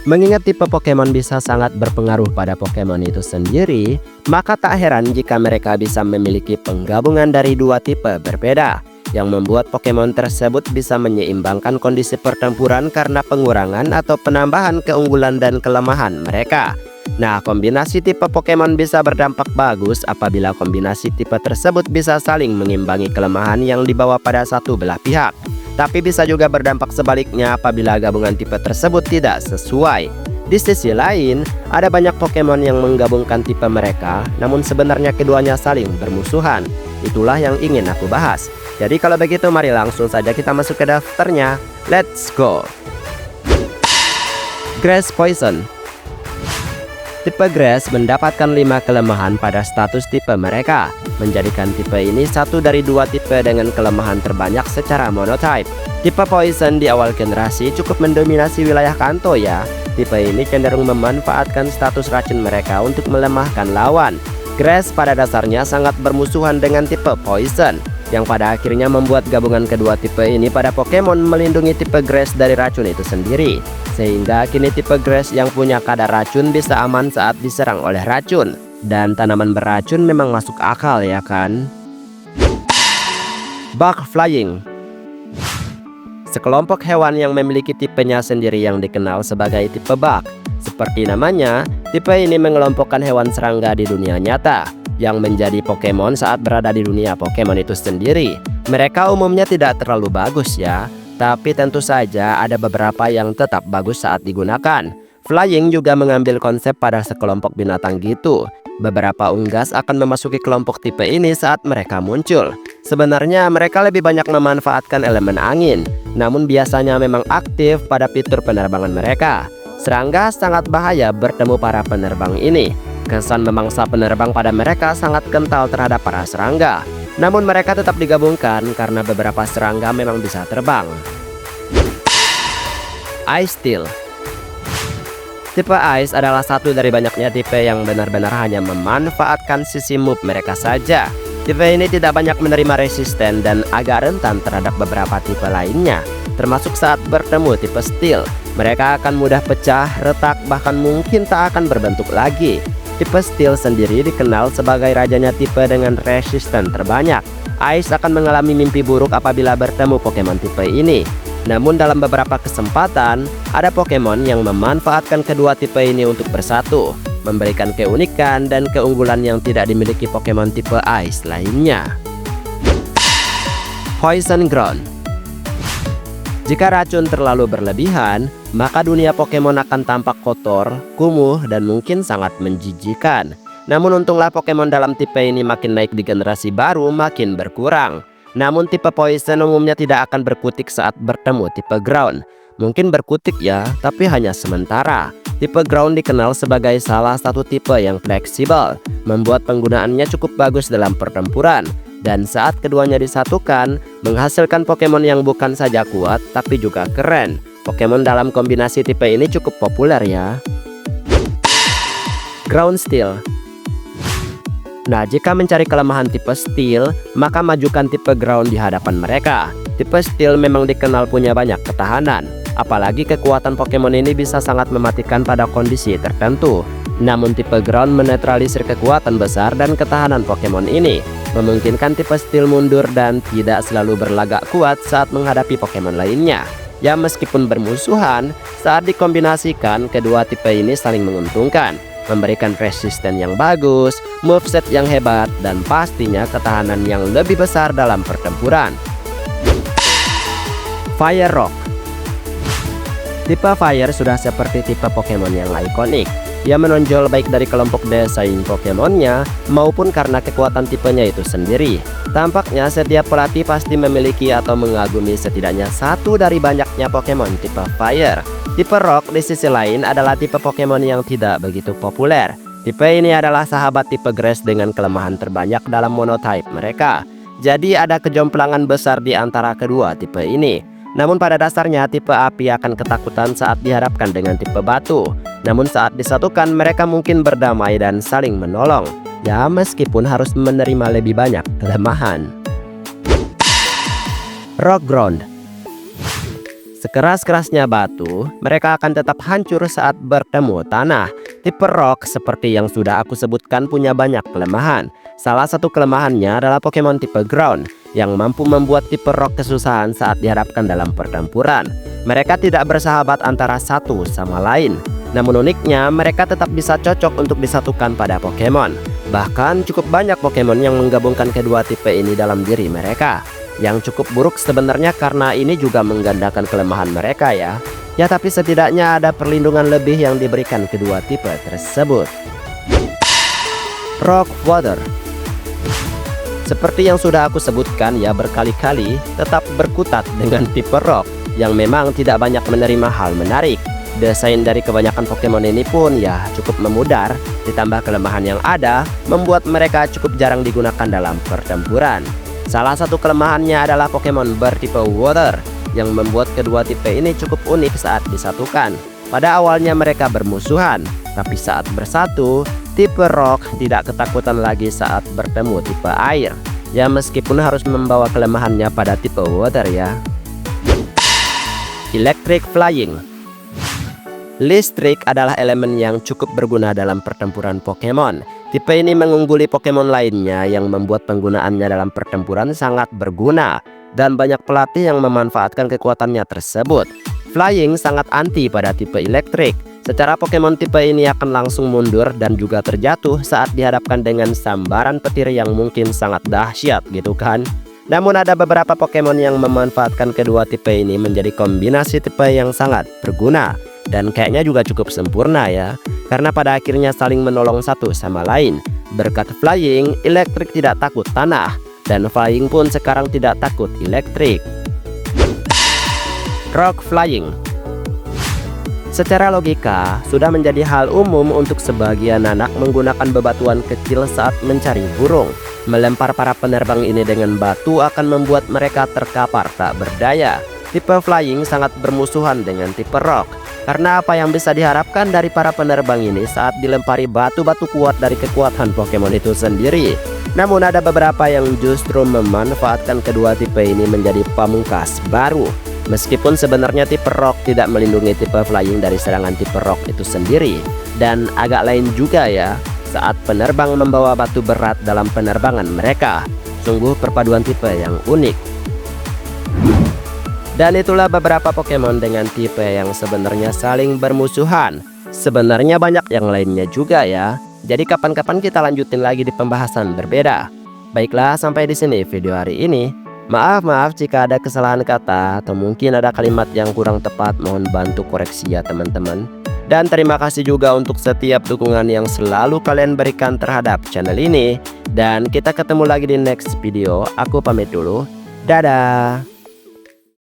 Mengingat tipe Pokemon bisa sangat berpengaruh pada Pokemon itu sendiri, maka tak heran jika mereka bisa memiliki penggabungan dari dua tipe berbeda, yang membuat Pokemon tersebut bisa menyeimbangkan kondisi pertempuran karena pengurangan atau penambahan keunggulan dan kelemahan mereka. Nah, kombinasi tipe Pokemon bisa berdampak bagus apabila kombinasi tipe tersebut bisa saling mengimbangi kelemahan yang dibawa pada satu belah pihak. Tapi bisa juga berdampak sebaliknya apabila gabungan tipe tersebut tidak sesuai. Di sisi lain, ada banyak Pokemon yang menggabungkan tipe mereka, namun sebenarnya keduanya saling bermusuhan. Itulah yang ingin aku bahas. Jadi kalau begitu mari langsung saja kita masuk ke daftarnya. Let's go! Grass Poison. Tipe Grass mendapatkan 5 kelemahan pada status tipe mereka, menjadikan tipe ini satu dari dua tipe dengan kelemahan terbanyak secara monotype. Tipe Poison di awal generasi cukup mendominasi wilayah Kanto ya. Tipe ini cenderung memanfaatkan status racun mereka untuk melemahkan lawan. Grass pada dasarnya sangat bermusuhan dengan tipe Poison, yang pada akhirnya membuat gabungan kedua tipe ini pada Pokemon melindungi tipe Grass dari racun itu sendiri. Sehingga kini tipe Grass yang punya kadar racun bisa aman saat diserang oleh racun. Dan tanaman beracun memang masuk akal ya kan? Bug Flying. Sekelompok hewan yang memiliki tipenya sendiri yang dikenal sebagai tipe bug. Seperti namanya, tipe ini mengelompokkan hewan serangga di dunia nyata yang menjadi Pokemon saat berada di dunia Pokemon itu sendiri. Mereka umumnya tidak terlalu bagus ya, tapi tentu saja ada beberapa yang tetap bagus saat digunakan. Flying juga mengambil konsep pada sekelompok binatang gitu. Beberapa unggas akan memasuki kelompok tipe ini saat mereka muncul. Sebenarnya mereka lebih banyak memanfaatkan elemen angin, namun biasanya memang aktif pada fitur penerbangan mereka. Serangga sangat bahaya bertemu para penerbang ini. Kesan memangsa penerbang pada mereka sangat kental terhadap para serangga. Namun mereka tetap digabungkan karena beberapa serangga memang bisa terbang. Ice Steel. Tipe Ice adalah satu dari banyaknya tipe yang benar-benar hanya memanfaatkan sisi move mereka saja. Tipe ini tidak banyak menerima resisten dan agak rentan terhadap beberapa tipe lainnya, termasuk saat bertemu tipe Steel. Mereka akan mudah pecah, retak, bahkan mungkin tak akan berbentuk lagi. Tipe Steel sendiri dikenal sebagai rajanya tipe dengan resisten terbanyak. Ice akan mengalami mimpi buruk apabila bertemu Pokemon tipe ini. Namun dalam beberapa kesempatan, ada Pokemon yang memanfaatkan kedua tipe ini untuk bersatu, memberikan keunikan dan keunggulan yang tidak dimiliki Pokemon tipe Ice lainnya. Poison Ground. Jika racun terlalu berlebihan, maka dunia Pokemon akan tampak kotor, kumuh, dan mungkin sangat menjijikan. Namun untunglah Pokemon dalam tipe ini makin naik di generasi baru makin berkurang. Namun tipe Poison umumnya tidak akan berkutik saat bertemu tipe Ground. Mungkin berkutik ya, tapi hanya sementara. Tipe Ground dikenal sebagai salah satu tipe yang fleksibel, membuat penggunaannya cukup bagus dalam pertempuran. Dan saat keduanya disatukan, menghasilkan Pokemon yang bukan saja kuat, tapi juga keren. Pokemon dalam kombinasi tipe ini cukup populer ya. Ground Steel. Nah, jika mencari kelemahan tipe Steel, maka majukan tipe Ground di hadapan mereka. Tipe Steel memang dikenal punya banyak ketahanan. Apalagi kekuatan Pokemon ini bisa sangat mematikan pada kondisi tertentu. Namun tipe Ground menetralisir kekuatan besar dan ketahanan Pokemon ini, memungkinkan tipe Steel mundur dan tidak selalu berlagak kuat saat menghadapi Pokemon lainnya. Ya, meskipun bermusuhan, saat dikombinasikan, kedua tipe ini saling menguntungkan, memberikan resisten yang bagus, moveset yang hebat, dan pastinya ketahanan yang lebih besar dalam pertempuran. Fire Rock. Tipe Fire sudah seperti tipe Pokemon yang ikonik. Ia menonjol baik dari kelompok desain Pokemonnya maupun karena kekuatan tipenya itu sendiri. Tampaknya setiap pelatih pasti memiliki atau mengagumi setidaknya satu dari banyaknya Pokemon tipe Fire. Tipe Rock di sisi lain adalah tipe Pokemon yang tidak begitu populer. Tipe ini adalah sahabat tipe Grass dengan kelemahan terbanyak dalam monotype mereka. Jadi ada kejomplangan besar di antara kedua tipe ini. Namun pada dasarnya tipe api akan ketakutan saat dihadapkan dengan tipe batu. Namun saat disatukan mereka mungkin berdamai dan saling menolong. Ya, meskipun harus menerima lebih banyak kelemahan. Rock Ground. Sekeras-kerasnya batu, mereka akan tetap hancur saat bertemu tanah. Tipe rock seperti yang sudah aku sebutkan punya banyak kelemahan. Salah satu kelemahannya adalah Pokemon tipe ground yang mampu membuat tipe rock kesusahan saat dihadapkan dalam pertempuran. Mereka tidak bersahabat antara satu sama lain. Namun uniknya, mereka tetap bisa cocok untuk disatukan pada Pokemon. Bahkan cukup banyak Pokemon yang menggabungkan kedua tipe ini dalam diri mereka. Yang cukup buruk sebenarnya karena ini juga menggandakan kelemahan mereka ya. Ya tapi setidaknya ada perlindungan lebih yang diberikan kedua tipe tersebut. Rock Water. Seperti yang sudah aku sebutkan ya berkali-kali, tetap berkutat dengan tipe rock yang memang tidak banyak menerima hal menarik. Desain dari kebanyakan Pokemon ini pun ya cukup memudar, ditambah kelemahan yang ada membuat mereka cukup jarang digunakan dalam pertempuran. Salah satu kelemahannya adalah Pokemon bertipe Water yang membuat kedua tipe ini cukup unik saat disatukan. Pada awalnya mereka bermusuhan, tapi saat bersatu, tipe Rock tidak ketakutan lagi saat bertemu tipe air. Ya meskipun harus membawa kelemahannya pada tipe Water ya. Electric Flying. Listrik adalah elemen yang cukup berguna dalam pertempuran Pokemon. Tipe ini mengungguli Pokemon lainnya yang membuat penggunaannya dalam pertempuran sangat berguna. Dan banyak pelatih yang memanfaatkan kekuatannya tersebut. Flying sangat anti pada tipe elektrik. Secara Pokemon tipe ini akan langsung mundur dan juga terjatuh saat dihadapkan dengan sambaran petir yang mungkin sangat dahsyat gitu kan. Namun ada beberapa Pokemon yang memanfaatkan kedua tipe ini menjadi kombinasi tipe yang sangat berguna. Dan kayaknya juga cukup sempurna ya. Karena pada akhirnya saling menolong satu sama lain. Berkat Flying, elektrik tidak takut tanah. Dan Flying pun sekarang tidak takut elektrik. Rock Flying. Secara logika, sudah menjadi hal umum untuk sebagian anak menggunakan bebatuan kecil saat mencari burung. Melempar para penerbang ini dengan batu akan membuat mereka terkapar tak berdaya. Tipe Flying sangat bermusuhan dengan tipe Rock. Karena apa yang bisa diharapkan dari para penerbang ini saat dilempari batu-batu kuat dari kekuatan Pokemon itu sendiri. Namun ada beberapa yang justru memanfaatkan kedua tipe ini menjadi pamungkas baru. Meskipun sebenarnya tipe Rock tidak melindungi tipe Flying dari serangan tipe Rock itu sendiri. Dan agak lain juga ya saat penerbang membawa batu berat dalam penerbangan mereka. Sungguh perpaduan tipe yang unik. Dan itulah beberapa Pokemon dengan tipe yang sebenarnya saling bermusuhan. Sebenarnya banyak yang lainnya juga ya. Jadi kapan-kapan kita lanjutin lagi di pembahasan berbeda. Baiklah, sampai di sini video hari ini. Maaf jika ada kesalahan kata atau mungkin ada kalimat yang kurang tepat, mohon bantu koreksi ya teman-teman. Dan terima kasih juga untuk setiap dukungan yang selalu kalian berikan terhadap channel ini. Dan kita ketemu lagi di next video. Aku pamit dulu. Dadah.